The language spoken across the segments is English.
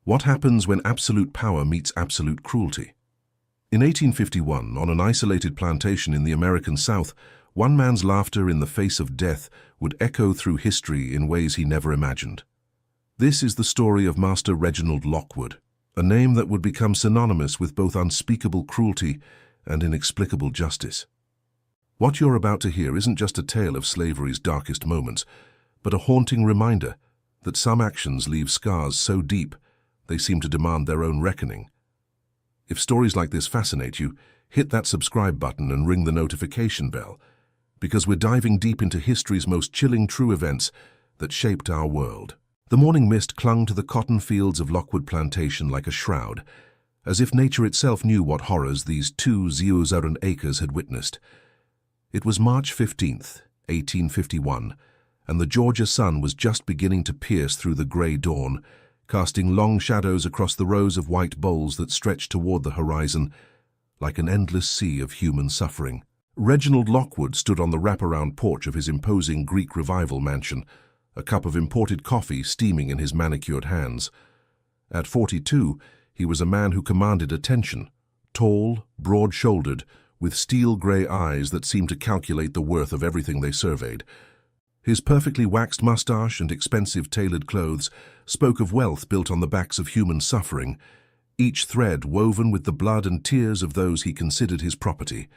What happens when absolute power meets absolute cruelty? In 1851, on an isolated plantation in the American South, one man's laughter in the face of death would echo through history in ways he never imagined. This is the story of Master Reginald Lockwood, a name that would become synonymous with both unspeakable cruelty and inexplicable justice. What you're about to hear isn't just a tale of slavery's darkest moments, but a haunting reminder that some actions leave scars so deep they seem to demand their own reckoning. If stories like this fascinate you, hit that subscribe button and ring the notification bell, because we're diving deep into history's most chilling true events that shaped our world. The morning mist clung to the cotton fields of Lockwood Plantation like a shroud, as if nature itself knew what horrors these 2,000 acres had witnessed. It was March 15th, 1851, and the Georgia sun was just beginning to pierce through the grey dawn, casting long shadows across the rows of white bowls that stretched toward the horizon like an endless sea of human suffering. Reginald Lockwood stood on the wraparound porch of his imposing Greek Revival mansion, a cup of imported coffee steaming in his manicured hands. At 42, he was a man who commanded attention, tall, broad-shouldered, with steel-grey eyes that seemed to calculate the worth of everything they surveyed. His perfectly waxed mustache and expensive tailored clothes spoke of wealth built on the backs of human suffering, each thread woven with the blood and tears of those he considered his property.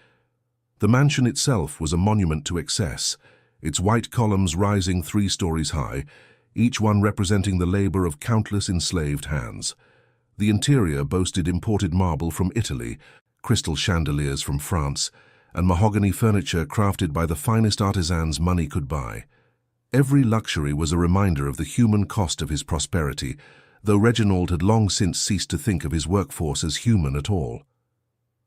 The mansion itself was a monument to excess, its white columns rising 3 stories high, each one representing the labor of countless enslaved hands. The interior boasted imported marble from Italy, crystal chandeliers from France, and mahogany furniture crafted by the finest artisans money could buy. Every luxury was a reminder of the human cost of his prosperity, though Reginald had long since ceased to think of his workforce as human at all.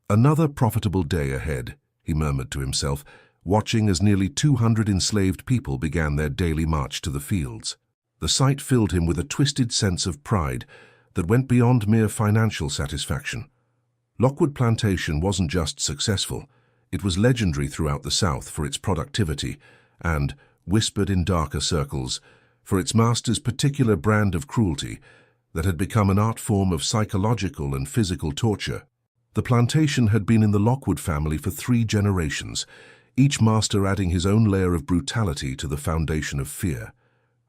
Another profitable day ahead, he murmured to himself, watching as nearly 200 enslaved people began their daily march to the fields. The sight filled him with a twisted sense of pride that went beyond mere financial satisfaction. Lockwood Plantation wasn't just successful, it was legendary throughout the South for its productivity and, whispered in darker circles, for its master's particular brand of cruelty that had become an art form of psychological and physical torture. The plantation had been in the Lockwood family for 3 generations, each master adding his own layer of brutality to the foundation of fear.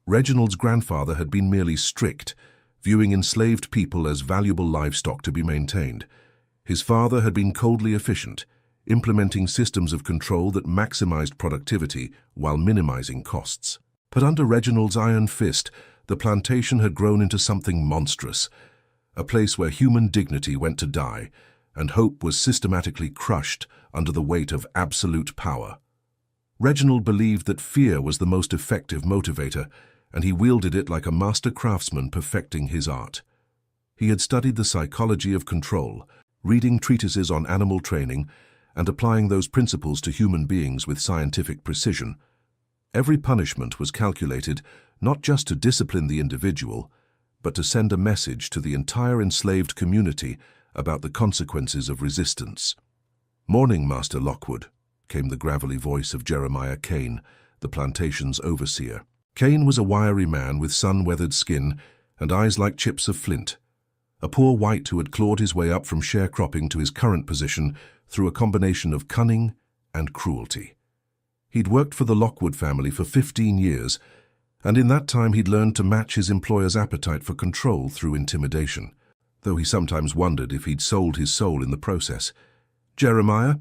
Reginald's grandfather had been merely strict, viewing enslaved people as valuable livestock to be maintained. His father had been coldly efficient, implementing systems of control that maximized productivity while minimizing costs. But under Reginald's iron fist, the plantation had grown into something monstrous, a place where human dignity went to die, and hope was systematically crushed under the weight of absolute power. Reginald believed that fear was the most effective motivator, and he wielded it like a master craftsman perfecting his art. He had studied the psychology of control, reading treatises on animal training, and applying those principles to human beings with scientific precision. Every punishment was calculated not just to discipline the individual, but to send a message to the entire enslaved community about the consequences of resistance. "Morning, Master Lockwood," came the gravelly voice of Jeremiah Kane, the plantation's overseer. Kane was a wiry man with sun-weathered skin and eyes like chips of flint, a poor white who had clawed his way up from sharecropping to his current position through a combination of cunning and cruelty. He'd worked for the Lockwood family for 15 years, and in that time he'd learned to match his employer's appetite for control through intimidation, though he sometimes wondered if he'd sold his soul in the process. "Jeremiah?"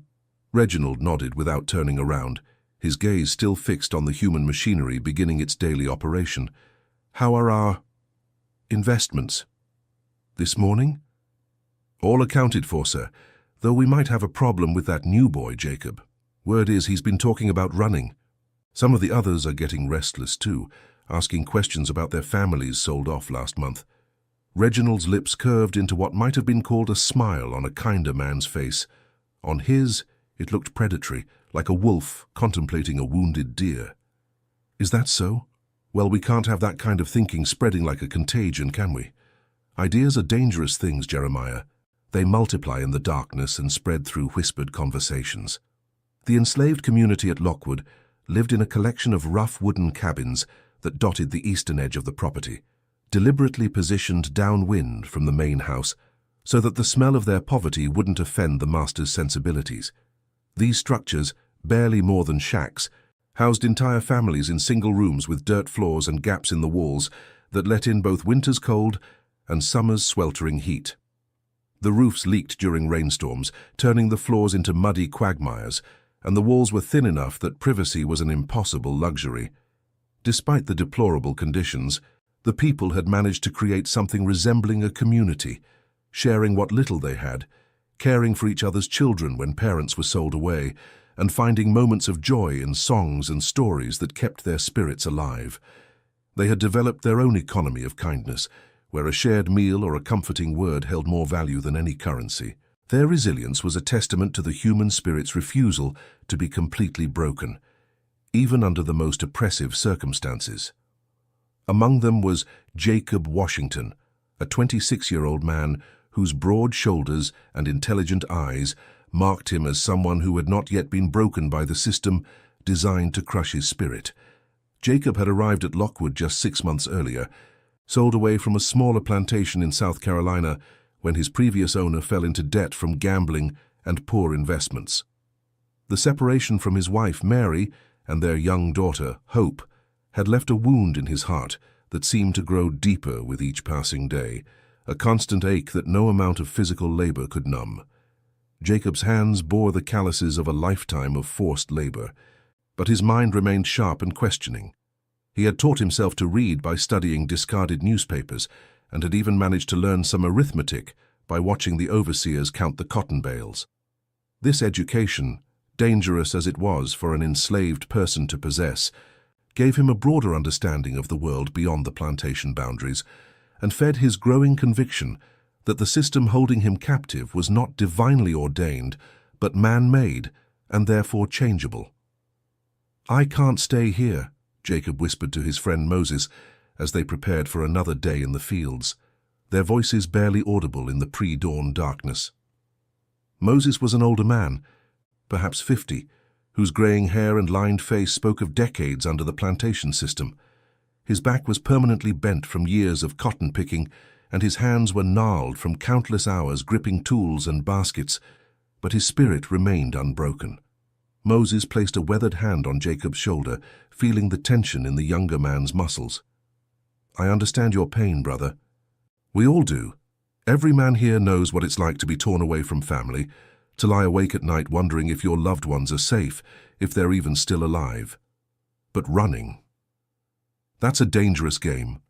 Reginald nodded without turning around, his gaze still fixed on the human machinery beginning its daily operation. "How are our investments this morning?" "All accounted for, sir, though we might have a problem with that new boy, Jacob. Word is he's been talking about running. Some of the others are getting restless too, asking questions about their families sold off last month." Reginald's lips curved into what might have been called a smile on a kinder man's face. On his, it looked predatory, like a wolf contemplating a wounded deer. "Is that so? Well, we can't have that kind of thinking spreading like a contagion, can we? Ideas are dangerous things, Jeremiah. They multiply in the darkness and spread through whispered conversations." The enslaved community at Lockwood lived in a collection of rough wooden cabins that dotted the eastern edge of the property. deliberately positioned downwind from the main house so that the smell of their poverty wouldn't offend the master's sensibilities. These structures, barely more than shacks, housed entire families in single rooms with dirt floors and gaps in the walls that let in both winter's cold and summer's sweltering heat. The roofs leaked during rainstorms, turning the floors into muddy quagmires, and the walls were thin enough that privacy was an impossible luxury. Despite the deplorable conditions, the people had managed to create something resembling a community, sharing what little they had, caring for each other's children when parents were sold away, and finding moments of joy in songs and stories that kept their spirits alive. They had developed their own economy of kindness, where a shared meal or a comforting word held more value than any currency. Their resilience was a testament to the human spirit's refusal to be completely broken, even under the most oppressive circumstances. Among them was Jacob Washington, a 26-year-old man whose broad shoulders and intelligent eyes marked him as someone who had not yet been broken by the system designed to crush his spirit. Jacob had arrived at Lockwood just 6 months earlier, sold away from a smaller plantation in South Carolina when his previous owner fell into debt from gambling and poor investments. The separation from his wife, Mary, and their young daughter, Hope, had left a wound in his heart that seemed to grow deeper with each passing day, a constant ache that no amount of physical labor could numb. Jacob's hands bore the calluses of a lifetime of forced labor, but his mind remained sharp and questioning. He had taught himself to read by studying discarded newspapers and had even managed to learn some arithmetic by watching the overseers count the cotton bales. This education, dangerous as it was for an enslaved person to possess, gave him a broader understanding of the world beyond the plantation boundaries and fed his growing conviction that the system holding him captive was not divinely ordained, but man-made and therefore changeable. "I can't stay here," Jacob whispered to his friend Moses as they prepared for another day in the fields, their voices barely audible in the pre-dawn darkness. Moses was an older man, perhaps 50, whose graying hair and lined face spoke of decades under the plantation system. His back was permanently bent from years of cotton picking, and his hands were gnarled from countless hours gripping tools and baskets, but his spirit remained unbroken. Moses placed a weathered hand on Jacob's shoulder, feeling the tension in the younger man's muscles. "I understand your pain, brother. We all do. Every man here knows what it's like to be torn away from family, to lie awake at night wondering if your loved ones are safe, if they're even still alive. But running, that's a dangerous game.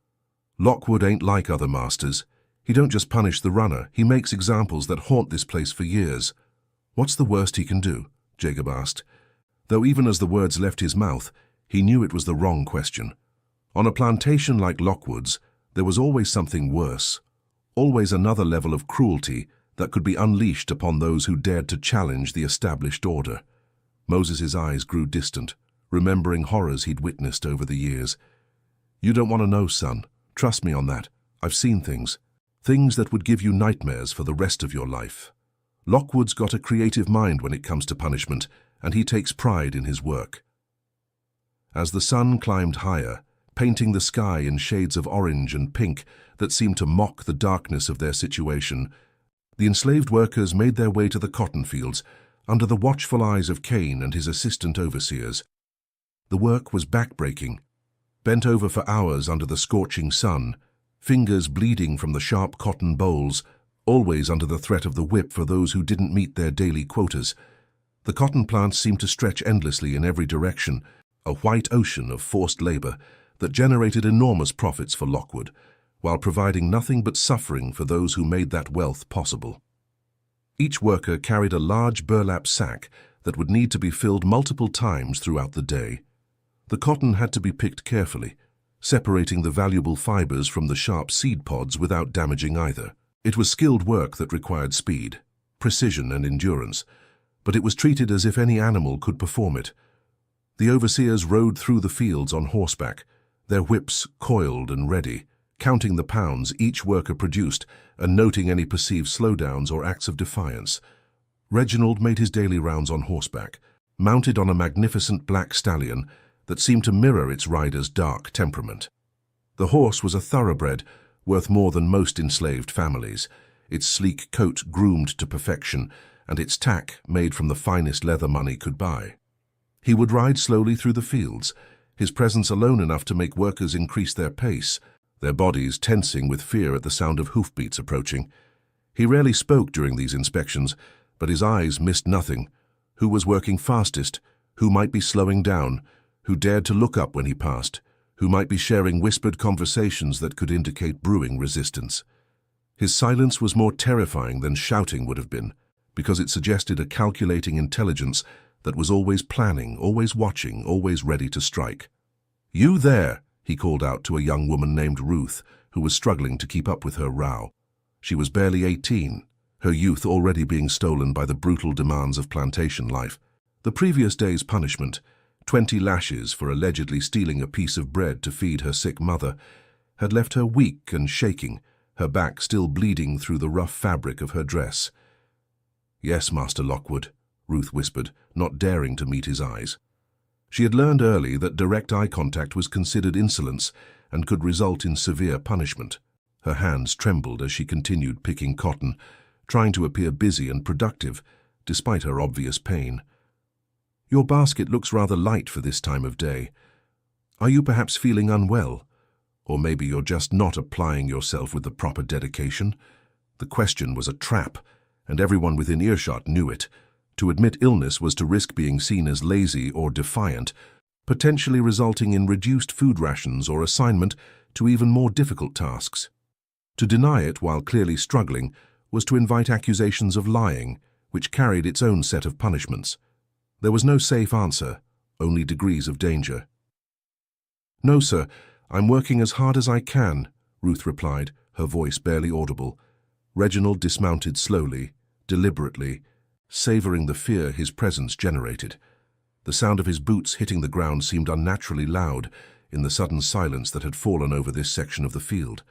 Lockwood ain't like other masters. He don't just punish the runner, he makes examples that haunt this place for years." "What's the worst he can do?" Jacob asked, though even as the words left his mouth, he knew it was the wrong question. On a plantation like Lockwood's, there was always something worse, always another level of cruelty that could be unleashed upon those who dared to challenge the established order. Moses's eyes grew distant, remembering horrors he'd witnessed over the years. "You don't want to know, son. Trust me on that. I've seen things that would give you nightmares for the rest of your life. Lockwood's got a creative mind when it comes to punishment, and he takes pride in his work." As the sun climbed higher, painting the sky in shades of orange and pink that seemed to mock the darkness of their situation, the enslaved workers made their way to the cotton fields under the watchful eyes of Cain and his assistant overseers. The work was backbreaking. Bent over for hours under the scorching sun, fingers bleeding from the sharp cotton bowls, always under the threat of the whip for those who didn't meet their daily quotas. The cotton plants seemed to stretch endlessly in every direction, a white ocean of forced labor that generated enormous profits for Lockwood, while providing nothing but suffering for those who made that wealth possible. Each worker carried a large burlap sack that would need to be filled multiple times throughout the day. The cotton had to be picked carefully, separating the valuable fibers from the sharp seed pods without damaging either. It was skilled work that required speed, precision, and endurance, but it was treated as if any animal could perform it. The overseers rode through the fields on horseback, their whips coiled and ready, counting the pounds each worker produced and noting any perceived slowdowns or acts of defiance. Reginald made his daily rounds on horseback, mounted on a magnificent black stallion that seemed to mirror its rider's dark temperament. The horse was a thoroughbred, worth more than most enslaved families, its sleek coat groomed to perfection, and its tack made from the finest leather money could buy. He would ride slowly through the fields, his presence alone enough to make workers increase their pace, their bodies tensing with fear at the sound of hoofbeats approaching. He rarely spoke during these inspections, but his eyes missed nothing. Who was working fastest? Who might be slowing down? Who dared to look up when he passed? Who might be sharing whispered conversations that could indicate brewing resistance? His silence was more terrifying than shouting would have been, because it suggested a calculating intelligence that was always planning, always watching, always ready to strike. "You there!" he called out to a young woman named Ruth, who was struggling to keep up with her row. She was barely 18, her youth already being stolen by the brutal demands of plantation life. The previous day's punishment, 20 lashes for allegedly stealing a piece of bread to feed her sick mother, had left her weak and shaking, her back still bleeding through the rough fabric of her dress. "Yes, Master Lockwood," Ruth whispered, not daring to meet his eyes. She had learned early that direct eye contact was considered insolence and could result in severe punishment. Her hands trembled as she continued picking cotton, trying to appear busy and productive, despite her obvious pain. "Your basket looks rather light for this time of day. Are you perhaps feeling unwell? Or maybe you're just not applying yourself with the proper dedication?" The question was a trap, and everyone within earshot knew it. To admit illness was to risk being seen as lazy or defiant, potentially resulting in reduced food rations or assignment to even more difficult tasks. To deny it while clearly struggling was to invite accusations of lying, which carried its own set of punishments. There was no safe answer, only degrees of danger. "No, sir, I'm working as hard as I can," Ruth replied, her voice barely audible. Reginald dismounted slowly, deliberately, savoring the fear his presence generated. The sound of his boots hitting the ground seemed unnaturally loud in the sudden silence that had fallen over this section of the field.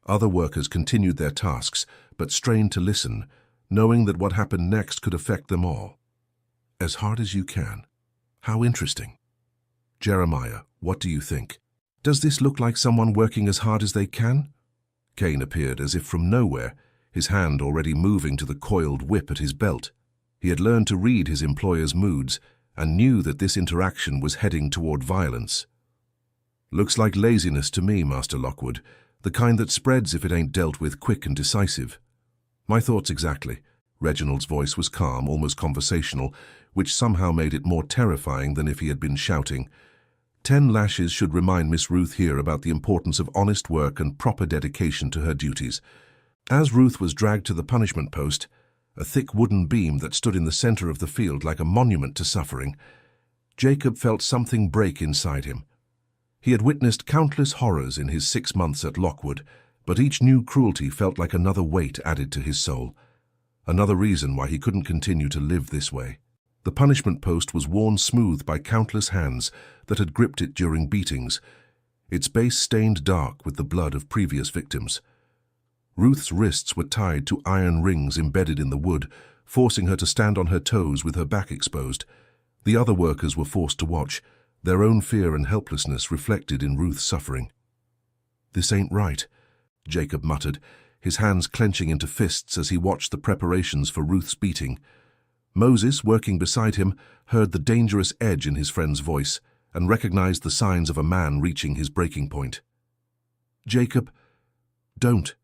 Other workers continued their tasks, but strained to listen, knowing that what happened next could affect them all. "As hard as you can. How interesting. Jeremiah, what do you think? Does this look like someone working as hard as they can?" Kane appeared as if from nowhere, his hand already moving to the coiled whip at his belt. He had learned to read his employer's moods and knew that this interaction was heading toward violence. "Looks like laziness to me, Master Lockwood, the kind that spreads if it ain't dealt with quick and decisive." "My thoughts exactly." Reginald's voice was calm, almost conversational, which somehow made it more terrifying than if he had been shouting. 10 lashes should remind Miss Ruth here about the importance of honest work and proper dedication to her duties. As Ruth was dragged to the punishment post, a thick wooden beam that stood in the center of the field like a monument to suffering, Jacob felt something break inside him. He had witnessed countless horrors in his 6 months at Lockwood, but each new cruelty felt like another weight added to his soul. Another reason why he couldn't continue to live this way. The punishment post was worn smooth by countless hands that had gripped it during beatings, its base stained dark with the blood of previous victims. Ruth's wrists were tied to iron rings embedded in the wood, forcing her to stand on her toes with her back exposed. The other workers were forced to watch, their own fear and helplessness reflected in Ruth's suffering. "This ain't right," Jacob muttered, his hands clenching into fists as he watched the preparations for Ruth's beating. Moses, working beside him, heard the dangerous edge in his friend's voice and recognized the signs of a man reaching his breaking point. "Jacob, don't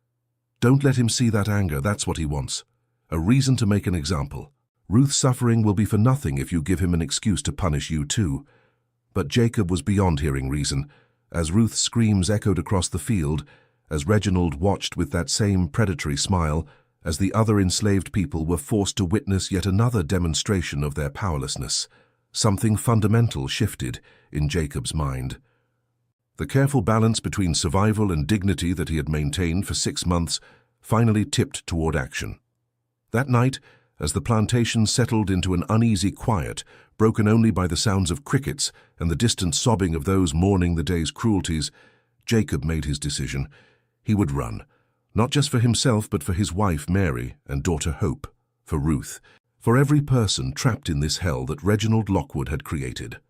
let him see that anger, that's what he wants. A reason to make an example. Ruth's suffering will be for nothing if you give him an excuse to punish you too." But Jacob was beyond hearing reason, as Ruth's screams echoed across the field, as Reginald watched with that same predatory smile, as the other enslaved people were forced to witness yet another demonstration of their powerlessness. Something fundamental shifted in Jacob's mind. The careful balance between survival and dignity that he had maintained for 6 months finally tipped toward action. That night, as the plantation settled into an uneasy quiet, broken only by the sounds of crickets and the distant sobbing of those mourning the day's cruelties, Jacob made his decision. He would run, not just for himself but for his wife Mary and daughter Hope, for Ruth, for every person trapped in this hell that Reginald Lockwood had created.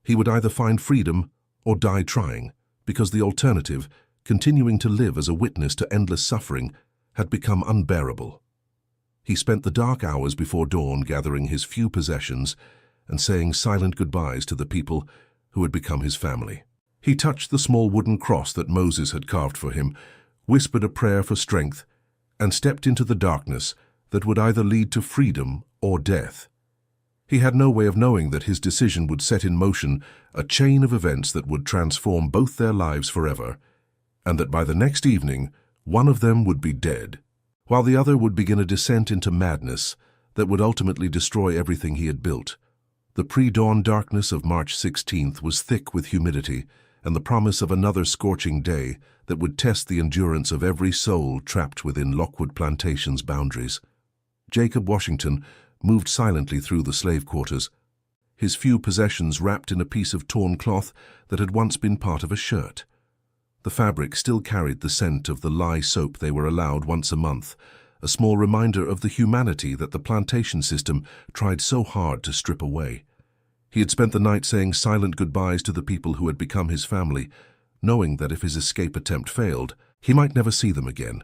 He would either find freedom or die trying, because the alternative, continuing to live as a witness to endless suffering, had become unbearable. He spent the dark hours before dawn gathering his few possessions and saying silent goodbyes to the people who had become his family. He touched the small wooden cross that Moses had carved for him, whispered a prayer for strength, and stepped into the darkness that would either lead to freedom or death. He had no way of knowing that his decision would set in motion a chain of events that would transform both their lives forever, and that by the next evening, one of them would be dead, while the other would begin a descent into madness that would ultimately destroy everything he had built. The pre-dawn darkness of March 16th was thick with humidity and the promise of another scorching day that would test the endurance of every soul trapped within Lockwood Plantation's boundaries. Jacob Washington moved silently through the slave quarters, his few possessions wrapped in a piece of torn cloth that had once been part of a shirt. The fabric still carried the scent of the lye soap they were allowed once a month, a small reminder of the humanity that the plantation system tried so hard to strip away. He had spent the night saying silent goodbyes to the people who had become his family, knowing that if his escape attempt failed, he might never see them again.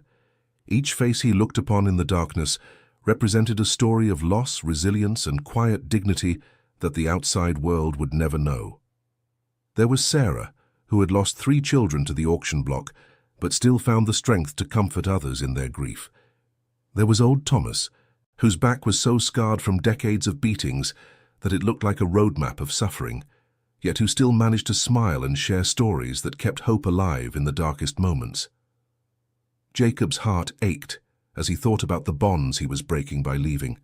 Each face he looked upon in the darkness represented a story of loss, resilience, and quiet dignity that the outside world would never know. There was Sarah, who had lost 3 children to the auction block, but still found the strength to comfort others in their grief. There was old Thomas, whose back was so scarred from decades of beatings that it looked like a roadmap of suffering, yet who still managed to smile and share stories that kept hope alive in the darkest moments. Jacob's heart ached as he thought about the bonds he was breaking by leaving.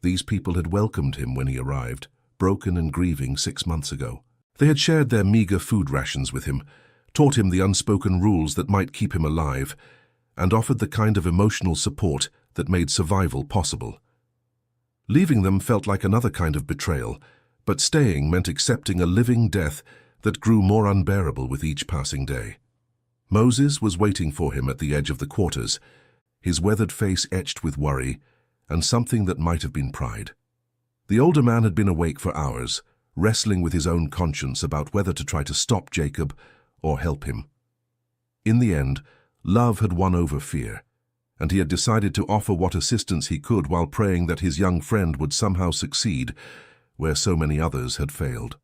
These people had welcomed him when he arrived, broken and grieving 6 months ago. They had shared their meager food rations with him, taught him the unspoken rules that might keep him alive, and offered the kind of emotional support that made survival possible. Leaving them felt like another kind of betrayal, but staying meant accepting a living death that grew more unbearable with each passing day. Moses was waiting for him at the edge of the quarters, his weathered face etched with worry and something that might have been pride. The older man had been awake for hours, wrestling with his own conscience about whether to try to stop Jacob or help him. In the end, love had won over fear, and he had decided to offer what assistance he could while praying that his young friend would somehow succeed where so many others had failed.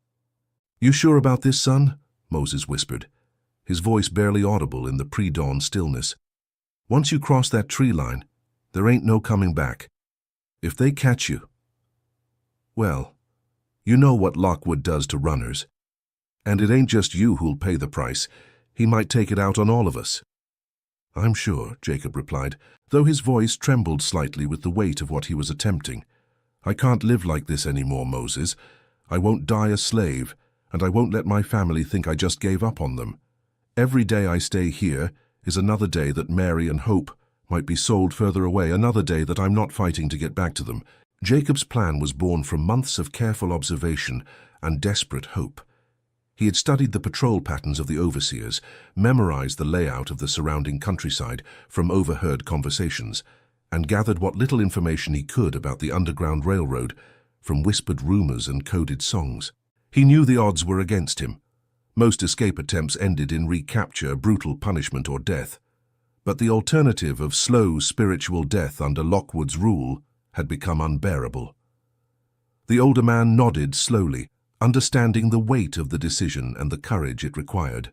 "You sure about this, son?" Moses whispered, his voice barely audible in the pre-dawn stillness. "Once you cross that tree line, there ain't no coming back. If they catch you, well, you know what Lockwood does to runners. And it ain't just you who'll pay the price. He might take it out on all of us." "I'm sure," Jacob replied, though his voice trembled slightly with the weight of what he was attempting. "I can't live like this anymore, Moses. I won't die a slave, and I won't let my family think I just gave up on them. Every day I stay here is another day that Mary and Hope might be sold further away, another day that I'm not fighting to get back to them." Jacob's plan was born from months of careful observation and desperate hope. He had studied the patrol patterns of the overseers, memorized the layout of the surrounding countryside from overheard conversations, and gathered what little information he could about the Underground Railroad from whispered rumors and coded songs. He knew the odds were against him. Most escape attempts ended in recapture, brutal punishment, or death. But the alternative of slow spiritual death under Lockwood's rule had become unbearable. The older man nodded slowly, understanding the weight of the decision and the courage it required.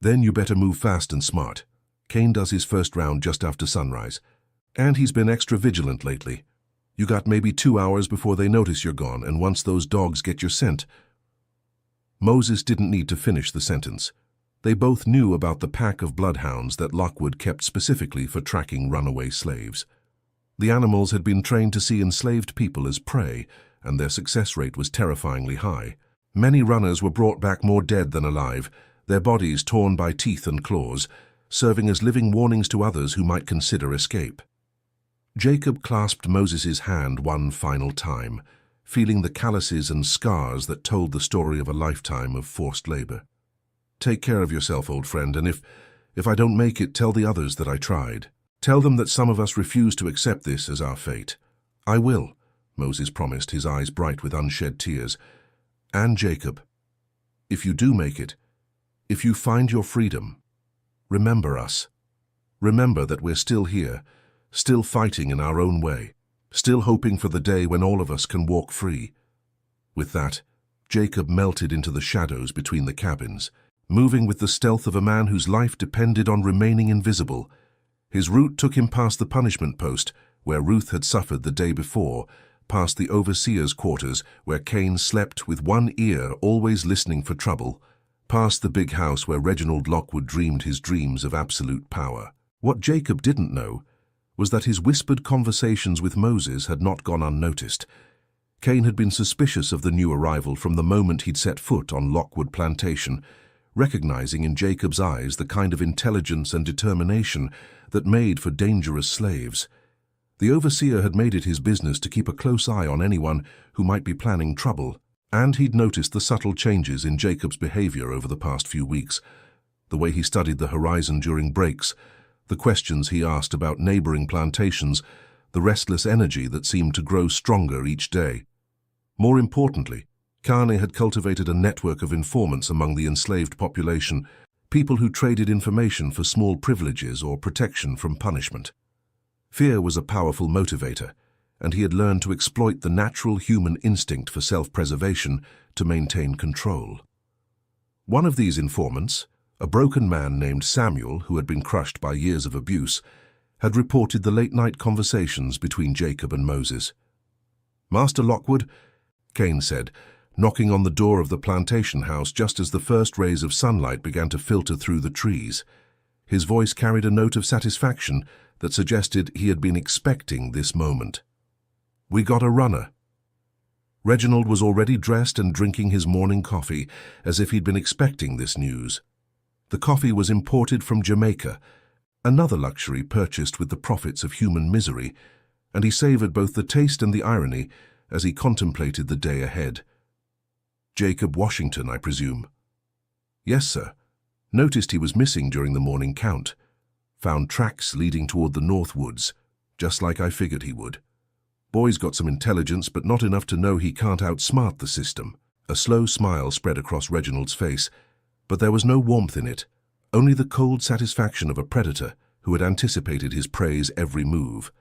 "Then you better move fast and smart. Kane does his first round just after sunrise, and he's been extra vigilant lately. You got maybe 2 hours before they notice you're gone, and once those dogs get your scent—" Moses didn't need to finish the sentence. They both knew about the pack of bloodhounds that Lockwood kept specifically for tracking runaway slaves. The animals had been trained to see enslaved people as prey, and their success rate was terrifyingly high. Many runners were brought back more dead than alive, their bodies torn by teeth and claws, serving as living warnings to others who might consider escape. Jacob clasped Moses's hand one final time, feeling the calluses and scars that told the story of a lifetime of forced labor. "Take care of yourself, old friend, and if I don't make it, tell the others that I tried. Tell them that some of us refuse to accept this as our fate." "I will," Moses promised, his eyes bright with unshed tears. "And Jacob, if you do make it, If you find your freedom, remember us. Remember that we're still here, still fighting in our own way, still hoping for the day when all of us can walk free." With that, Jacob melted into the shadows between the cabins, moving with the stealth of a man whose life depended on remaining invisible. His route took him past the punishment post, where Ruth had suffered the day before, past the overseer's quarters, where Cain slept with one ear always listening for trouble, past the big house where Reginald Lockwood dreamed his dreams of absolute power. What Jacob didn't know was that his whispered conversations with Moses had not gone unnoticed. Cain had been suspicious of the new arrival from the moment he'd set foot on Lockwood Plantation, recognizing in Jacob's eyes the kind of intelligence and determination that made for dangerous slaves. The overseer had made it his business to keep a close eye on anyone who might be planning trouble, and he'd noticed the subtle changes in Jacob's behavior over the past few weeks, the way he studied the horizon during breaks, the questions he asked about neighboring plantations, the restless energy that seemed to grow stronger each day. More importantly, Kane had cultivated a network of informants among the enslaved population, people who traded information for small privileges or protection from punishment. Fear was a powerful motivator, and he had learned to exploit the natural human instinct for self-preservation to maintain control. One of these informants, a broken man named Samuel who had been crushed by years of abuse, had reported the late-night conversations between Jacob and Moses. "Master Lockwood," Cain said, knocking on the door of the plantation house just as the first rays of sunlight began to filter through the trees. His voice carried a note of satisfaction that suggested he had been expecting this moment. "We got a runner." Reginald was already dressed and drinking his morning coffee, as if he'd been expecting this news. The coffee was imported from Jamaica, another luxury purchased with the profits of human misery, and he savored both the taste and the irony as he contemplated the day ahead. "Jacob Washington, I presume?" "Yes, sir. Noticed he was missing during the morning count. Found tracks leading toward the North Woods, just like I figured he would. Boy's got some intelligence, but not enough to know he can't outsmart the system." A slow smile spread across Reginald's face, but there was no warmth in it, only the cold satisfaction of a predator who had anticipated his prey's every move.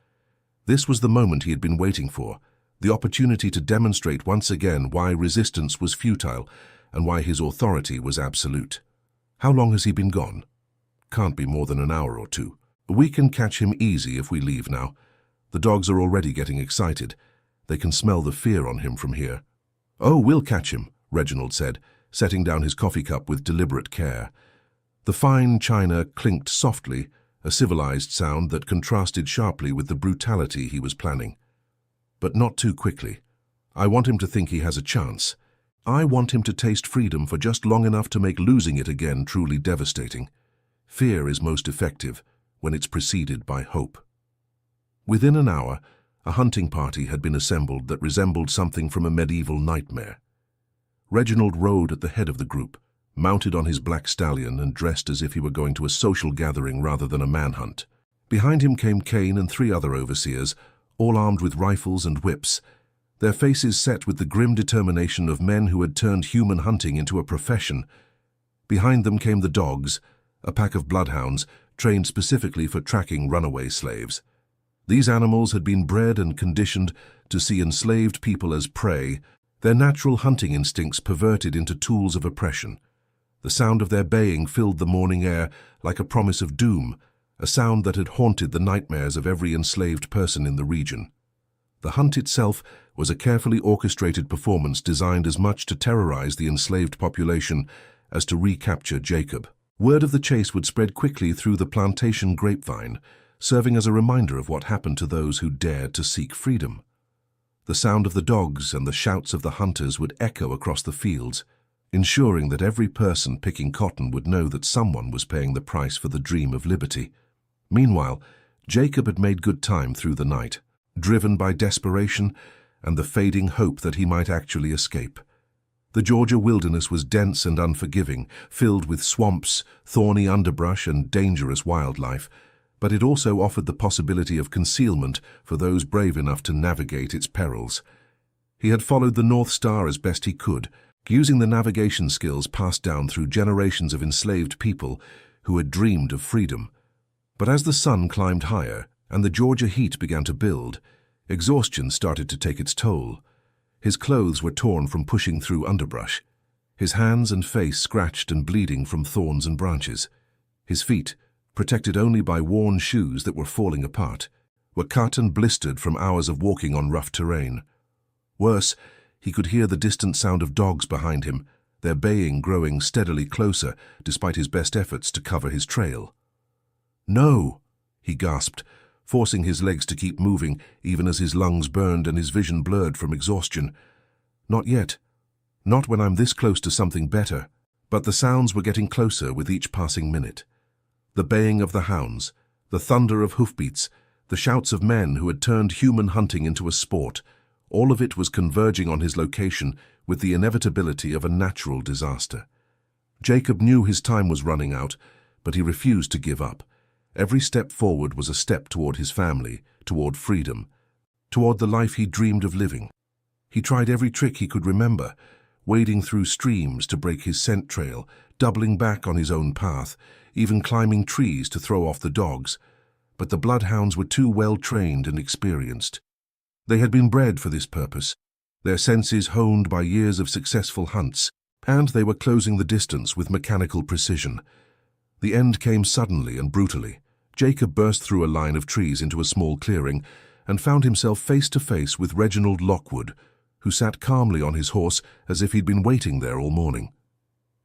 This was the moment he had been waiting for, the opportunity to demonstrate once again why resistance was futile and why his authority was absolute. "How long has he been gone?" "Can't be more than an hour or two. We can catch him easy if we leave now. The dogs are already getting excited. They can smell the fear on him from here." "Oh, we'll catch him," Reginald said, setting down his coffee cup with deliberate care. The fine china clinked softly, a civilized sound that contrasted sharply with the brutality he was planning. "But not too quickly. I want him to think he has a chance. I want him to taste freedom for just long enough to make losing it again truly devastating. Fear is most effective when it's preceded by hope." Within an hour, a hunting party had been assembled that resembled something from a medieval nightmare. Reginald rode at the head of the group, mounted on his black stallion and dressed as if he were going to a social gathering rather than a manhunt. Behind him came Cain and 3 other overseers, all armed with rifles and whips, their faces set with the grim determination of men who had turned human hunting into a profession. Behind them came the dogs, a pack of bloodhounds trained specifically for tracking runaway slaves. These animals had been bred and conditioned to see enslaved people as prey, their natural hunting instincts perverted into tools of oppression. The sound of their baying filled the morning air like a promise of doom, a sound that had haunted the nightmares of every enslaved person in the region. The hunt itself was a carefully orchestrated performance designed as much to terrorize the enslaved population as to recapture Jacob. Word of the chase would spread quickly through the plantation grapevine, serving as a reminder of what happened to those who dared to seek freedom. The sound of the dogs and the shouts of the hunters would echo across the fields, ensuring that every person picking cotton would know that someone was paying the price for the dream of liberty. Meanwhile, Jacob had made good time through the night, driven by desperation and the fading hope that he might actually escape. The Georgia wilderness was dense and unforgiving, filled with swamps, thorny underbrush, and dangerous wildlife, but it also offered the possibility of concealment for those brave enough to navigate its perils. He had followed the North Star as best he could, using the navigation skills passed down through generations of enslaved people who had dreamed of freedom. But as the sun climbed higher and the Georgia heat began to build, exhaustion started to take its toll. His clothes were torn from pushing through underbrush, his hands and face scratched and bleeding from thorns and branches. His feet, protected only by worn shoes that were falling apart, were cut and blistered from hours of walking on rough terrain. Worse, he could hear the distant sound of dogs behind him, their baying growing steadily closer despite his best efforts to cover his trail. "No!" he gasped, forcing his legs to keep moving even as his lungs burned and his vision blurred from exhaustion. "Not yet. Not when I'm this close to something better." But the sounds were getting closer with each passing minute. The baying of the hounds, the thunder of hoofbeats, the shouts of men who had turned human hunting into a sport, all of it was converging on his location with the inevitability of a natural disaster. Jacob knew his time was running out, but he refused to give up. Every step forward was a step toward his family, toward freedom, toward the life he dreamed of living. He tried every trick he could remember, wading through streams to break his scent trail, doubling back on his own path, even climbing trees to throw off the dogs. But the bloodhounds were too well trained and experienced. They had been bred for this purpose, their senses honed by years of successful hunts, and they were closing the distance with mechanical precision. The end came suddenly and brutally. Jacob burst through a line of trees into a small clearing and found himself face to face with Reginald Lockwood, who sat calmly on his horse as if he'd been waiting there all morning.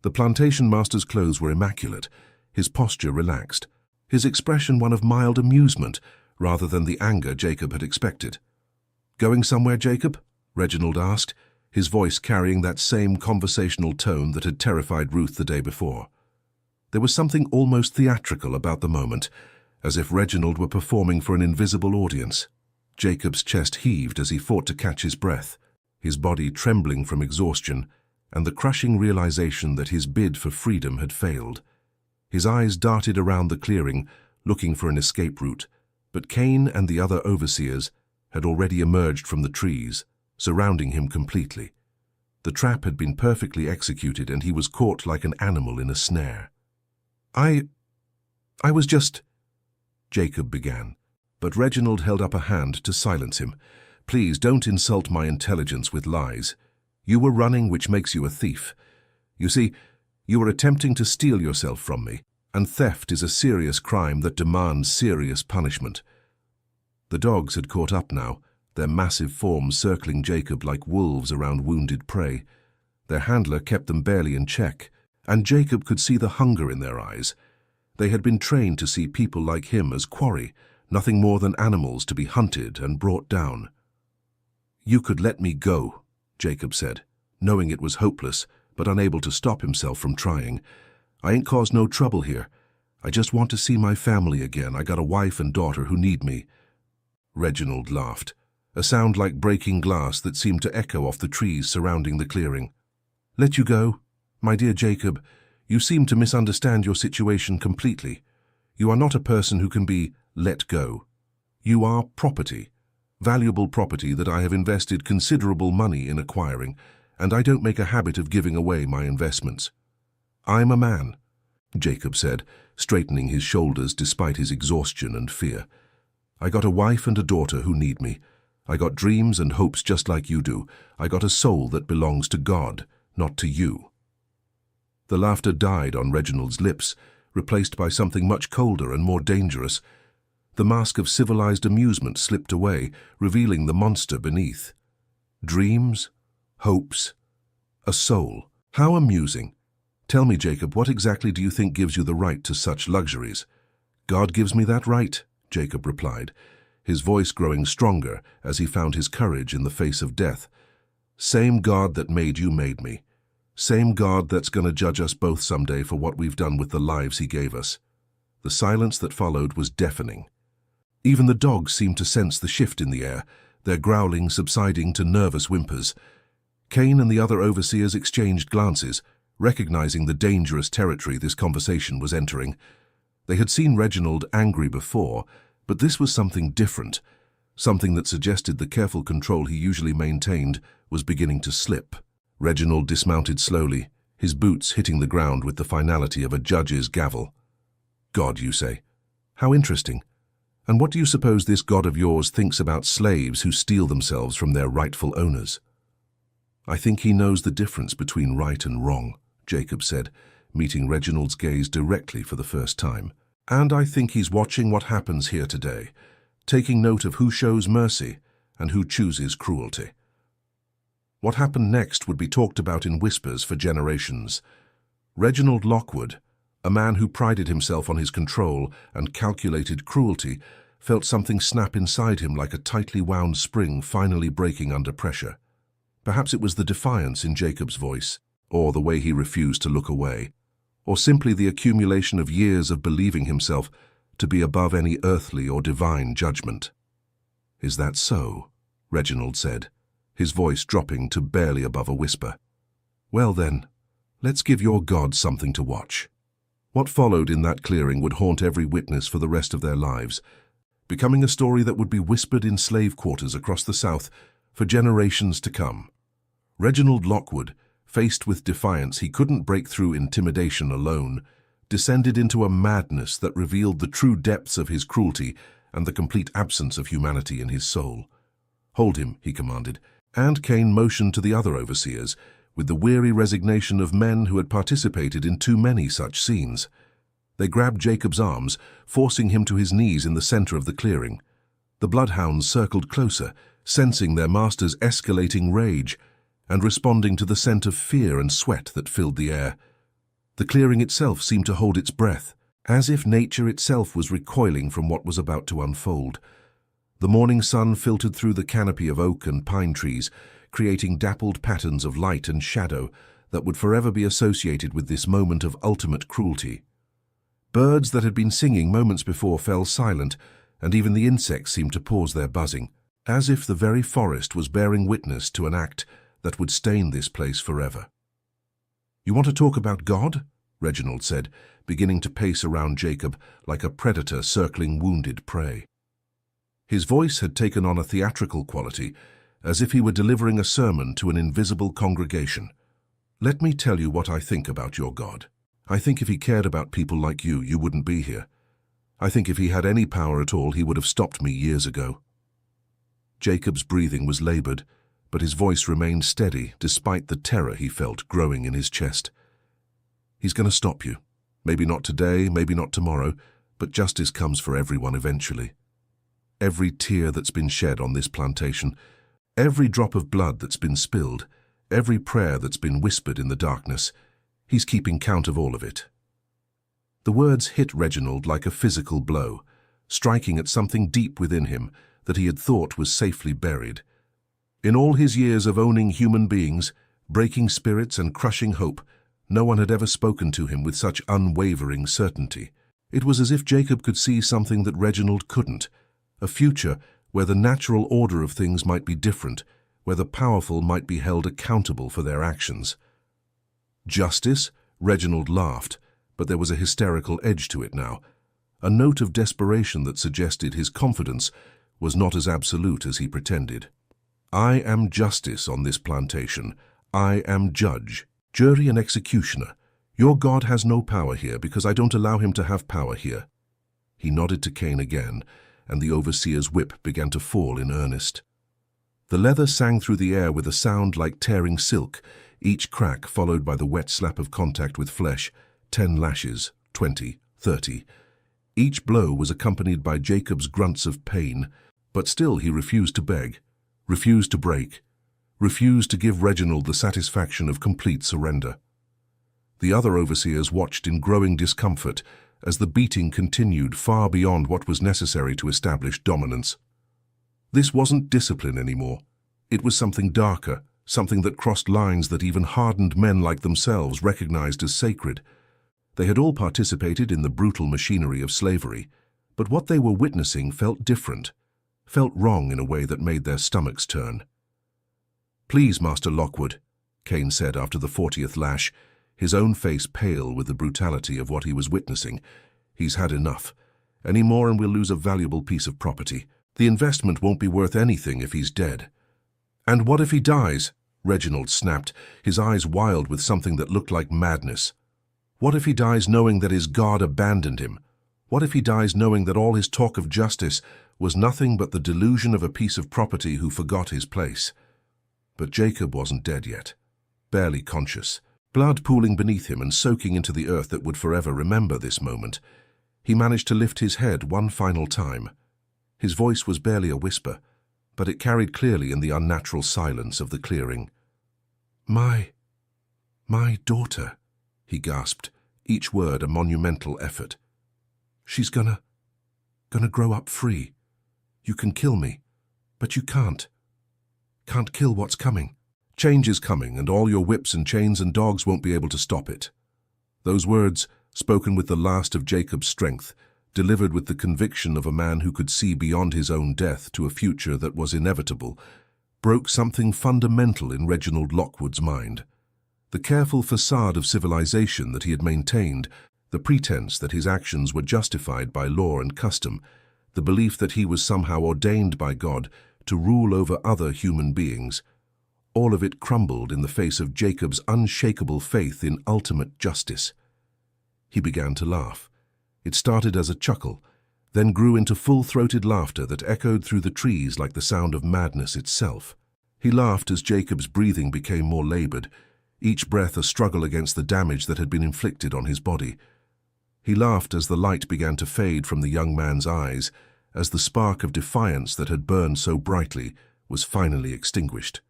The plantation master's clothes were immaculate, his posture relaxed, his expression one of mild amusement rather than the anger Jacob had expected. "Going somewhere, Jacob?" Reginald asked, his voice carrying that same conversational tone that had terrified Ruth the day before. There was something almost theatrical about the moment, as if Reginald were performing for an invisible audience. Jacob's chest heaved as he fought to catch his breath, his body trembling from exhaustion and the crushing realization that his bid for freedom had failed. His eyes darted around the clearing, looking for an escape route, but Cain and the other overseers had already emerged from the trees, surrounding him completely. The trap had been perfectly executed and he was caught like an animal in a snare. I was just..." Jacob began, but Reginald held up a hand to silence him. "Please don't insult my intelligence with lies. You were running, which makes you a thief. You see, you were attempting to steal yourself from me, and theft is a serious crime that demands serious punishment." The dogs had caught up now, their massive forms circling Jacob like wolves around wounded prey. Their handler kept them barely in check, and Jacob could see the hunger in their eyes. They had been trained to see people like him as quarry, nothing more than animals to be hunted and brought down. "You could let me go," Jacob said, knowing it was hopeless, but unable to stop himself from trying. "I ain't caused no trouble here. I just want to see my family again. I got a wife and daughter who need me." Reginald laughed, a sound like breaking glass that seemed to echo off the trees surrounding the clearing. "Let you go? My dear Jacob, you seem to misunderstand your situation completely. You are not a person who can be let go. You are property, valuable property that I have invested considerable money in acquiring, and I don't make a habit of giving away my investments." "I'm a man," Jacob said, straightening his shoulders despite his exhaustion and fear. "I got a wife and a daughter who need me. I got dreams and hopes just like you do. I got a soul that belongs to God, not to you." The laughter died on Reginald's lips, replaced by something much colder and more dangerous. The mask of civilized amusement slipped away, revealing the monster beneath. Dreams, hopes, a soul. How amusing. "Tell me, Jacob, what exactly do you think gives you the right to such luxuries?" "God gives me that right," Jacob replied, his voice growing stronger as he found his courage in the face of death. "Same God that made you made me. Same God that's going to judge us both someday for what we've done with the lives he gave us." The silence that followed was deafening. Even the dogs seemed to sense the shift in the air, their growling subsiding to nervous whimpers. Cain and the other overseers exchanged glances, recognizing the dangerous territory this conversation was entering. They had seen Reginald angry before, but this was something different, something that suggested the careful control he usually maintained was beginning to slip. Reginald dismounted slowly, his boots hitting the ground with the finality of a judge's gavel. God, you say? How interesting. And what do you suppose this God of yours thinks about slaves who steal themselves from their rightful owners? I think he knows the difference between right and wrong, Jacob said, meeting Reginald's gaze directly for the first time. And I think he's watching what happens here today, taking note of who shows mercy and who chooses cruelty. What happened next would be talked about in whispers for generations. Reginald Lockwood, a man who prided himself on his control and calculated cruelty, felt something snap inside him like a tightly wound spring finally breaking under pressure. Perhaps it was the defiance in Jacob's voice, or the way he refused to look away, or simply the accumulation of years of believing himself to be above any earthly or divine judgment. "Is that so?" Reginald said, his voice dropping to barely above a whisper. "Well then, let's give your God something to watch." What followed in that clearing would haunt every witness for the rest of their lives, becoming a story that would be whispered in slave quarters across the South for generations to come. Reginald Lockwood, faced with defiance he couldn't break through intimidation alone, descended into a madness that revealed the true depths of his cruelty and the complete absence of humanity in his soul. "Hold him," he commanded, and Cain motioned to the other overseers, with the weary resignation of men who had participated in too many such scenes. They grabbed Jacob's arms, forcing him to his knees in the center of the clearing. The bloodhounds circled closer, sensing their master's escalating rage, and responding to the scent of fear and sweat that filled the air. The clearing itself seemed to hold its breath, as if nature itself was recoiling from what was about to unfold. The morning sun filtered through the canopy of oak and pine trees, creating dappled patterns of light and shadow that would forever be associated with this moment of ultimate cruelty. Birds that had been singing moments before fell silent, and even the insects seemed to pause their buzzing, as if the very forest was bearing witness to an act that would stain this place forever. "You want to talk about God?" Reginald said, beginning to pace around Jacob like a predator circling wounded prey. His voice had taken on a theatrical quality, as if he were delivering a sermon to an invisible congregation. "Let me tell you what I think about your God. I think if he cared about people like you, you wouldn't be here. I think if he had any power at all, he would have stopped me years ago." Jacob's breathing was labored, but his voice remained steady despite the terror he felt growing in his chest. "He's going to stop you. Maybe not today, maybe not tomorrow, but justice comes for everyone eventually. Every tear that's been shed on this plantation, every drop of blood that's been spilled, every prayer that's been whispered in the darkness, he's keeping count of all of it." The words hit Reginald like a physical blow, striking at something deep within him that he had thought was safely buried. In all his years of owning human beings, breaking spirits and crushing hope, no one had ever spoken to him with such unwavering certainty. It was as if Jacob could see something that Reginald couldn't, a future where the natural order of things might be different, where the powerful might be held accountable for their actions. "Justice?" Reginald laughed, but there was a hysterical edge to it now, a note of desperation that suggested his confidence was not as absolute as he pretended. "I am justice on this plantation. I am judge, jury and executioner. Your God has no power here because I don't allow him to have power here." He nodded to Cain again, and the overseer's whip began to fall in earnest. The leather sang through the air with a sound like tearing silk, each crack followed by the wet slap of contact with flesh, 10 lashes, 20, 30. Each blow was accompanied by Jacob's grunts of pain, but still he refused to beg, refused to break, refused to give Reginald the satisfaction of complete surrender. The other overseers watched in growing discomfort as the beating continued far beyond what was necessary to establish dominance. This wasn't discipline anymore. It was something darker, something that crossed lines that even hardened men like themselves recognized as sacred. They had all participated in the brutal machinery of slavery, but what they were witnessing felt different, felt wrong in a way that made their stomachs turn. "Please, Master Lockwood," Cain said after the 40th lash, his own face pale with the brutality of what he was witnessing. "He's had enough. Any more and we'll lose a valuable piece of property. The investment won't be worth anything if he's dead." "And what if he dies?" Reginald snapped, his eyes wild with something that looked like madness. What if he dies knowing that his God abandoned him? What if he dies knowing that all his talk of justice was nothing but the delusion of a piece of property who forgot his place? But Jacob wasn't dead yet, barely conscious, blood pooling beneath him and soaking into the earth that would forever remember this moment. He managed to lift his head one final time. His voice was barely a whisper, but it carried clearly in the unnatural silence of the clearing. My daughter," he gasped, each word a monumental effort. "She's gonna grow up free. You can kill me, but you can't kill what's coming. Change is coming, and all your whips and chains and dogs won't be able to stop it." Those words, spoken with the last of Jacob's strength, delivered with the conviction of a man who could see beyond his own death to a future that was inevitable, broke something fundamental in Reginald Lockwood's mind. The careful facade of civilization that he had maintained, the pretense that his actions were justified by law and custom, the belief that he was somehow ordained by God to rule over other human beings, all of it crumbled in the face of Jacob's unshakable faith in ultimate justice. He began to laugh. It started as a chuckle, then grew into full-throated laughter that echoed through the trees like the sound of madness itself. He laughed as Jacob's breathing became more labored, each breath a struggle against the damage that had been inflicted on his body. He laughed as the light began to fade from the young man's eyes, as the spark of defiance that had burned so brightly was finally extinguished.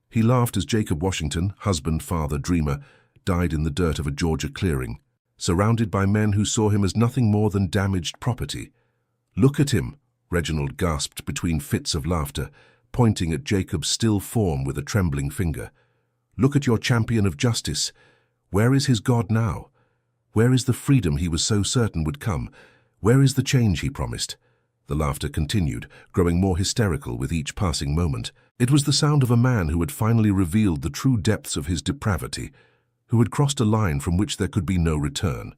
He laughed as Jacob Washington, husband, father, dreamer, died in the dirt of a Georgia clearing, surrounded by men who saw him as nothing more than damaged property. "Look at him," Reginald gasped between fits of laughter, pointing at Jacob's still form with a trembling finger. "Look at your champion of justice. Where is his God now? Where is the freedom he was so certain would come? Where is the change he promised?" The laughter continued, growing more hysterical with each passing moment. It was the sound of a man who had finally revealed the true depths of his depravity, who had crossed a line from which there could be no return.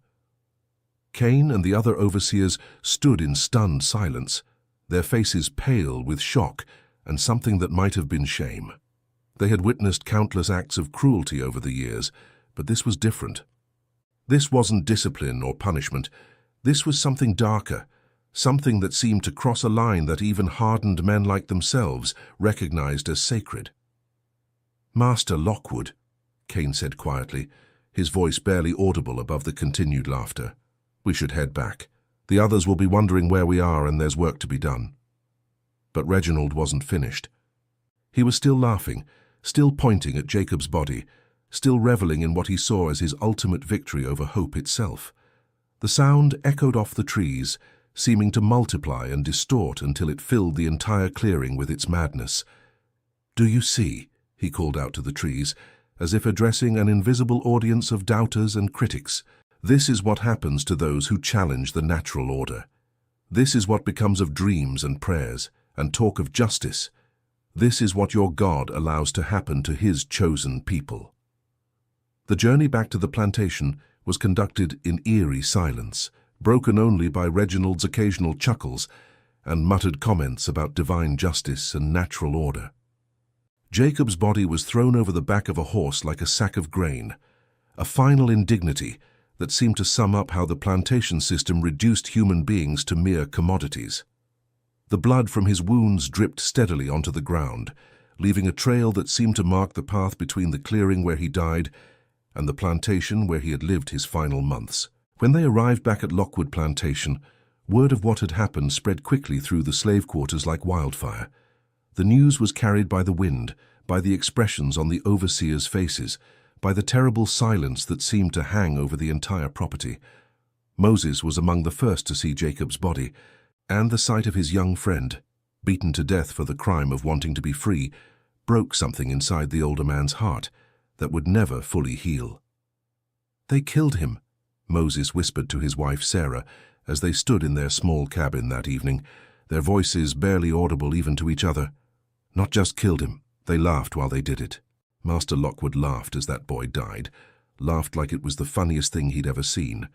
Cain and the other overseers stood in stunned silence, their faces pale with shock and something that might have been shame. They had witnessed countless acts of cruelty over the years, but this was different. This wasn't discipline or punishment. This was something darker, something that seemed to cross a line that even hardened men like themselves recognized as sacred. "Master Lockwood," Cain said quietly, his voice barely audible above the continued laughter, "we should head back. The others will be wondering where we are and there's work to be done." But Reginald wasn't finished. He was still laughing, still pointing at Jacob's body, still reveling in what he saw as his ultimate victory over hope itself. The sound echoed off the trees, seeming to multiply and distort until it filled the entire clearing with its madness. "Do you see?" he called out to the trees, as if addressing an invisible audience of doubters and critics. "This is what happens to those who challenge the natural order. This is what becomes of dreams and prayers and talk of justice. This is what your God allows to happen to his chosen people." The journey back to the plantation was conducted in eerie silence, broken only by Reginald's occasional chuckles and muttered comments about divine justice and natural order. Jacob's body was thrown over the back of a horse like a sack of grain, a final indignity that seemed to sum up how the plantation system reduced human beings to mere commodities. The blood from his wounds dripped steadily onto the ground, leaving a trail that seemed to mark the path between the clearing where he died and the plantation where he had lived his final months. When they arrived back at Lockwood Plantation, word of what had happened spread quickly through the slave quarters like wildfire. The news was carried by the wind, by the expressions on the overseers' faces, by the terrible silence that seemed to hang over the entire property. Moses was among the first to see Jacob's body, and the sight of his young friend, beaten to death for the crime of wanting to be free, broke something inside the older man's heart that would never fully heal. "They killed him," Moses whispered to his wife Sarah as they stood in their small cabin that evening, their voices barely audible even to each other. "Not just killed him, they laughed while they did it." Master Lockwood laughed as that boy died, laughed like it was the funniest thing he'd ever seen.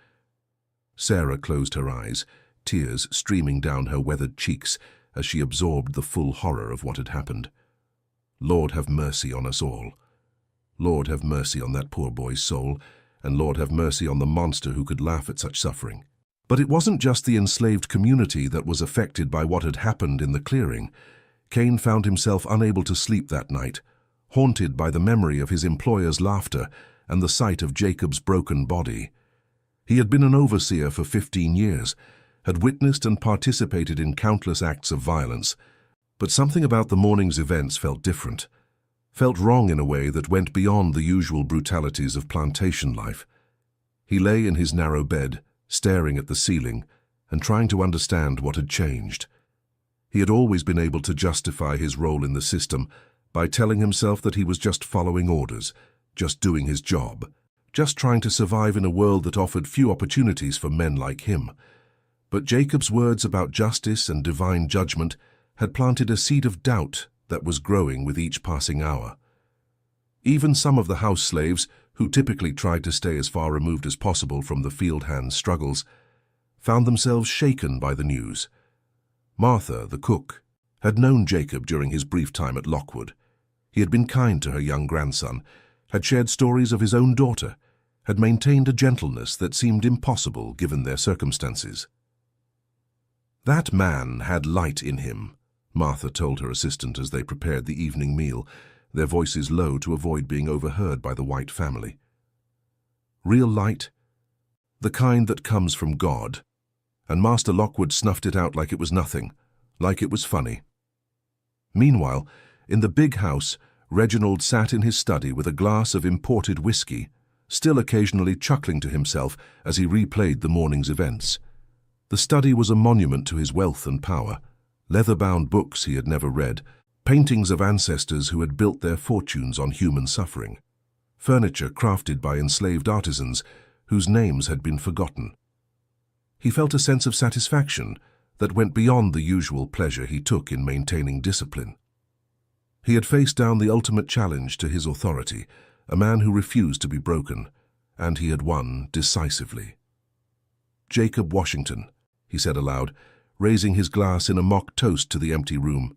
Sarah closed her eyes, tears streaming down her weathered cheeks as she absorbed the full horror of what had happened. "Lord have mercy on us all," Lord have mercy on that poor boy's soul, and Lord have mercy on the monster who could laugh at such suffering. But it wasn't just the enslaved community that was affected by what had happened in the clearing. Cain found himself unable to sleep that night, haunted by the memory of his employer's laughter and the sight of Jacob's broken body. He had been an overseer for 15 years, had witnessed and participated in countless acts of violence, but something about the morning's events felt different, felt wrong in a way that went beyond the usual brutalities of plantation life. He lay in his narrow bed, staring at the ceiling and trying to understand what had changed. He had always been able to justify his role in the system by telling himself that he was just following orders, just doing his job, just trying to survive in a world that offered few opportunities for men like him. But Jacob's words about justice and divine judgment had planted a seed of doubt that was growing with each passing hour. Even some of the house slaves, who typically tried to stay as far removed as possible from the field hand's struggles, found themselves shaken by the news. Martha, the cook, had known Jacob during his brief time at Lockwood. He had been kind to her young grandson, had shared stories of his own daughter, had maintained a gentleness that seemed impossible given their circumstances. "That man had light in him," Martha told her assistant as they prepared the evening meal, their voices low to avoid being overheard by the White family. "Real light? The kind that comes from God." And Master Lockwood snuffed it out like it was nothing, like it was funny. Meanwhile, in the big house, Reginald sat in his study with a glass of imported whiskey, still occasionally chuckling to himself as he replayed the morning's events. The study was a monument to his wealth and power, leather-bound books he had never read, paintings of ancestors who had built their fortunes on human suffering, furniture crafted by enslaved artisans whose names had been forgotten. He felt a sense of satisfaction that went beyond the usual pleasure he took in maintaining discipline. He had faced down the ultimate challenge to his authority, a man who refused to be broken, and he had won decisively. "Jacob Washington," he said aloud, raising his glass in a mock toast to the empty room.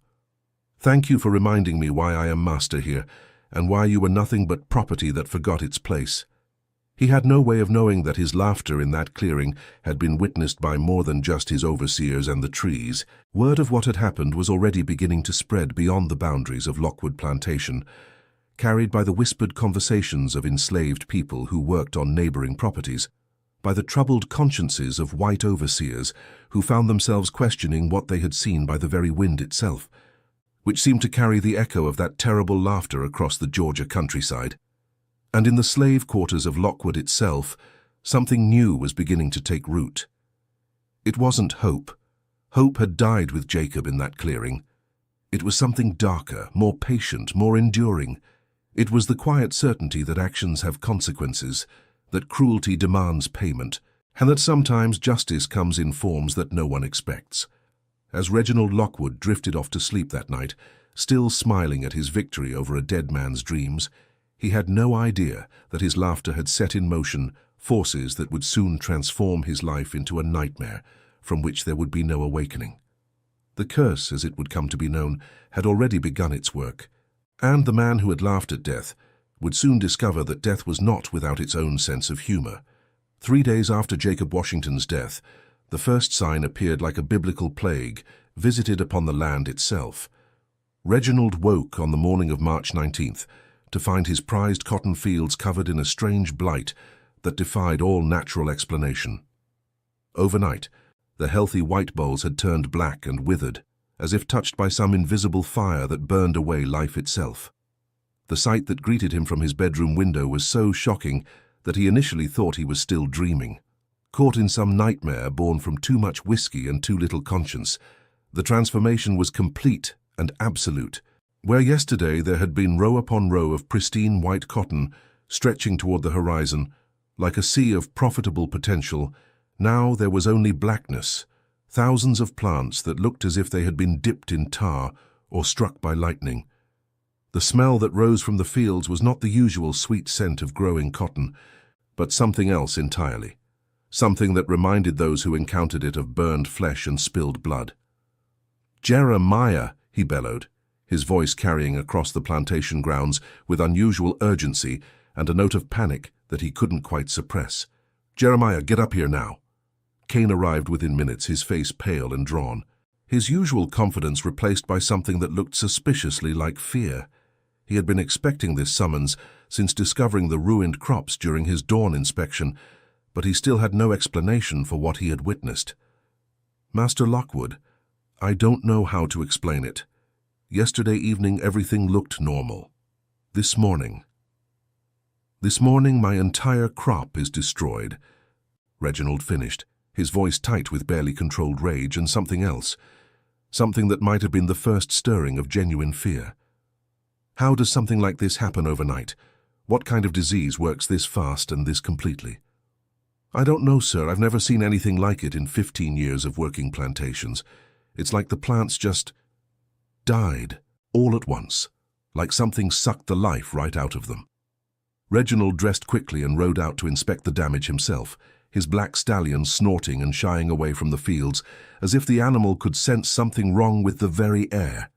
"Thank you for reminding me why I am master here, and why you were nothing but property that forgot its place." He had no way of knowing that his laughter in that clearing had been witnessed by more than just his overseers and the trees. Word of what had happened was already beginning to spread beyond the boundaries of Lockwood Plantation, carried by the whispered conversations of enslaved people who worked on neighboring properties, by the troubled consciences of white overseers who found themselves questioning what they had seen by the very wind itself, which seemed to carry the echo of that terrible laughter across the Georgia countryside. And in the slave quarters of Lockwood itself, something new was beginning to take root. It wasn't hope. Hope had died with Jacob in that clearing. It was something darker, more patient, more enduring. It was the quiet certainty that actions have consequences, that cruelty demands payment, and that sometimes justice comes in forms that no one expects. As Reginald Lockwood drifted off to sleep that night, still smiling at his victory over a dead man's dreams, he had no idea that his laughter had set in motion forces that would soon transform his life into a nightmare from which there would be no awakening. The curse, as it would come to be known, had already begun its work, and the man who had laughed at death would soon discover that death was not without its own sense of humor. 3 days after Jacob Washington's death, the first sign appeared like a biblical plague visited upon the land itself. Reginald woke on the morning of March 19th to find his prized cotton fields covered in a strange blight that defied all natural explanation. Overnight, the healthy white bolls had turned black and withered, as if touched by some invisible fire that burned away life itself. The sight that greeted him from his bedroom window was so shocking that he initially thought he was still dreaming. Caught in some nightmare born from too much whiskey and too little conscience, the transformation was complete and absolute. Where yesterday there had been row upon row of pristine white cotton stretching toward the horizon, like a sea of profitable potential, now there was only blackness, thousands of plants that looked as if they had been dipped in tar or struck by lightning. The smell that rose from the fields was not the usual sweet scent of growing cotton, but something else entirely, something that reminded those who encountered it of burned flesh and spilled blood. "Jeremiah," he bellowed, his voice carrying across the plantation grounds with unusual urgency and a note of panic that he couldn't quite suppress. "Jeremiah, get up here now." Cain arrived within minutes, his face pale and drawn, his usual confidence replaced by something that looked suspiciously like fear. He had been expecting this summons since discovering the ruined crops during his dawn inspection, but he still had no explanation for what he had witnessed. "Master Lockwood, I don't know how to explain it. Yesterday evening everything looked normal. This morning my entire crop is destroyed." Reginald finished, his voice tight with barely controlled rage and something else, something that might have been the first stirring of genuine fear. "How does something like this happen overnight? What kind of disease works this fast and this completely?" "I don't know, sir. I've never seen anything like it in 15 years of working plantations. It's like the plants just died all at once, like something sucked the life right out of them." Reginald dressed quickly and rode out to inspect the damage himself, his black stallion snorting and shying away from the fields, as if the animal could sense something wrong with the very air.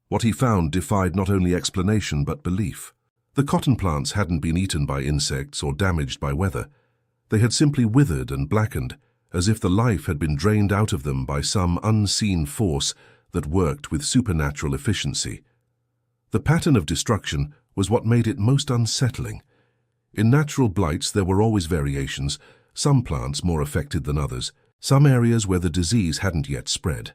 What he found defied not only explanation but belief. The cotton plants hadn't been eaten by insects or damaged by weather. They had simply withered and blackened, as if the life had been drained out of them by some unseen force that worked with supernatural efficiency. The pattern of destruction was what made it most unsettling. In natural blights there were always variations, some plants more affected than others, some areas where the disease hadn't yet spread,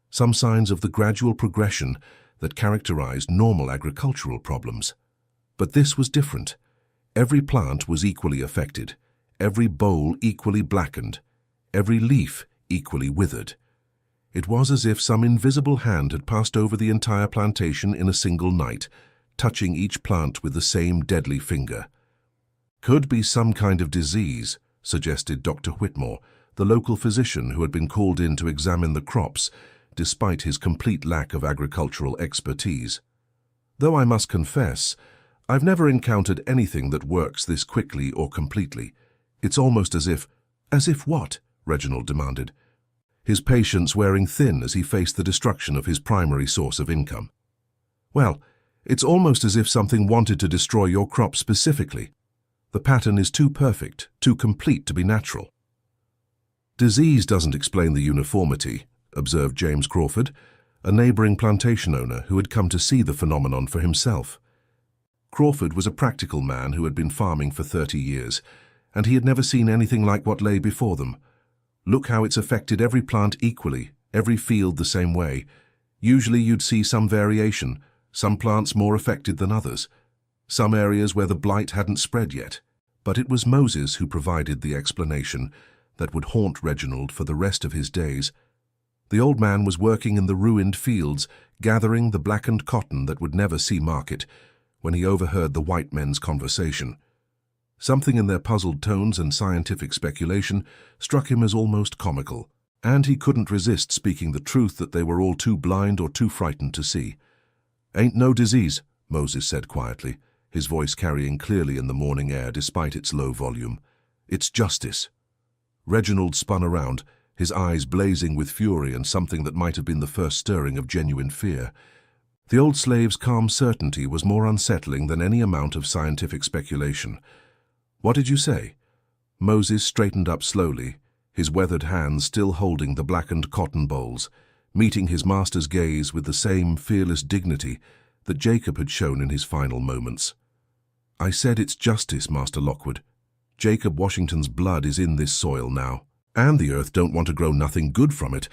some signs of the gradual progression that characterized normal agricultural problems. But this was different. Every plant was equally affected, every bole equally blackened, every leaf equally withered. It was as if some invisible hand had passed over the entire plantation in a single night, touching each plant with the same deadly finger. "Could be some kind of disease," suggested Dr. Whitmore, the local physician who had been called in to examine the crops, despite his complete lack of agricultural expertise. "Though I must confess, I've never encountered anything that works this quickly or completely. It's almost as if—" "As if what?" Reginald demanded, his patience wearing thin as he faced the destruction of his primary source of income. "Well, it's almost as if something wanted to destroy your crop specifically. The pattern is too perfect, too complete to be natural." "Disease doesn't explain the uniformity," observed James Crawford, a neighboring plantation owner who had come to see the phenomenon for himself. Crawford was a practical man who had been farming for 30 years, and he had never seen anything like what lay before them. Look how it's affected every plant equally, every field the same way. Usually you'd see some variation, some plants more affected than others, some areas where the blight hadn't spread yet. But it was Moses who provided the explanation that would haunt Reginald for the rest of his days. The old man was working in the ruined fields, gathering the blackened cotton that would never see market, when he overheard the white men's conversation. Something in their puzzled tones and scientific speculation struck him as almost comical, and he couldn't resist speaking the truth that they were all too blind or too frightened to see. "Ain't no disease," Moses said quietly, his voice carrying clearly in the morning air despite its low volume. "It's justice." Reginald spun around, his eyes blazing with fury and something that might have been the first stirring of genuine fear. The old slave's calm certainty was more unsettling than any amount of scientific speculation. "What did you say?" Moses straightened up slowly, his weathered hands still holding the blackened cotton bolls, meeting his master's gaze with the same fearless dignity that Jacob had shown in his final moments. "I said it's justice, Master Lockwood. Jacob Washington's blood is in this soil now, and the earth don't want to grow nothing good from it.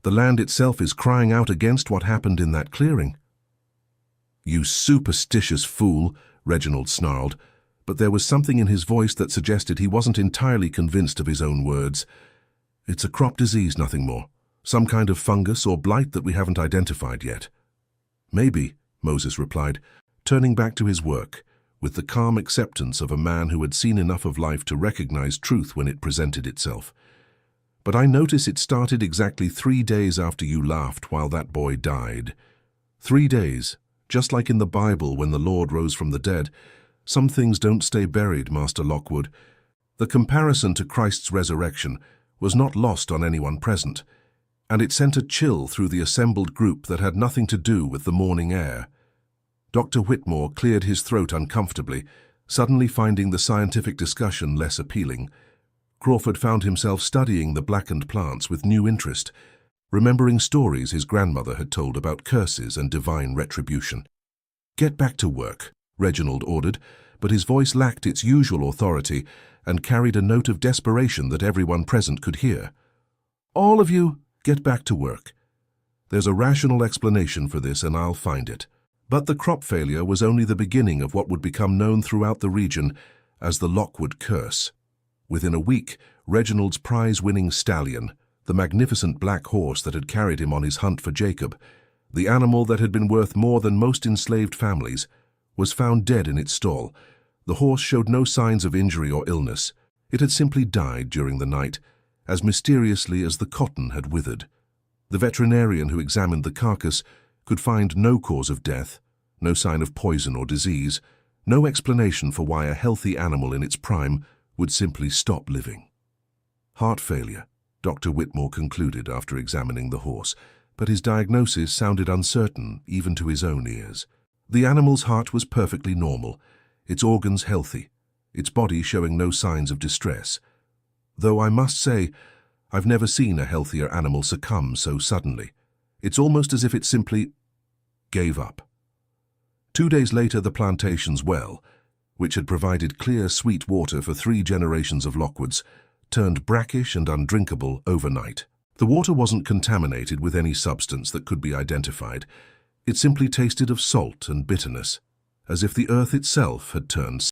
The land itself is crying out against what happened in that clearing." "You superstitious fool," Reginald snarled, but there was something in his voice that suggested he wasn't entirely convinced of his own words. "It's a crop disease, nothing more. Some kind of fungus or blight that we haven't identified yet." "Maybe," Moses replied, turning back to his work, with the calm acceptance of a man who had seen enough of life to recognize truth when it presented itself. "But I notice it started exactly 3 days after you laughed while that boy died. 3 days, just like in the Bible when the Lord rose from the dead. Some things don't stay buried, Master Lockwood." The comparison to Christ's resurrection was not lost on anyone present, and it sent a chill through the assembled group that had nothing to do with the morning air. Dr. Whitmore cleared his throat uncomfortably, suddenly finding the scientific discussion less appealing. Crawford found himself studying the blackened plants with new interest, remembering stories his grandmother had told about curses and divine retribution. "Get back to work," Reginald ordered, but his voice lacked its usual authority and carried a note of desperation that everyone present could hear. "All of you, get back to work. There's a rational explanation for this, and I'll find it." But the crop failure was only the beginning of what would become known throughout the region as the Lockwood Curse. Within a week, Reginald's prize-winning stallion, the magnificent black horse that had carried him on his hunt for Jacob, the animal that had been worth more than most enslaved families, was found dead in its stall. The horse showed no signs of injury or illness. It had simply died during the night, as mysteriously as the cotton had withered. The veterinarian who examined the carcass could find no cause of death, no sign of poison or disease, no explanation for why a healthy animal in its prime would simply stop living. "Heart failure," Dr. Whitmore concluded after examining the horse, but his diagnosis sounded uncertain even to his own ears. The animal's heart was perfectly normal, its organs healthy, its body showing no signs of distress. Though I must say, I've never seen a healthier animal succumb so suddenly. It's almost as if it simply gave up. 2 days later, the plantation's well, which had provided clear, sweet water for 3 generations of Lockwoods, turned brackish and undrinkable overnight. The water wasn't contaminated with any substance that could be identified. It simply tasted of salt and bitterness, as if the earth itself had turned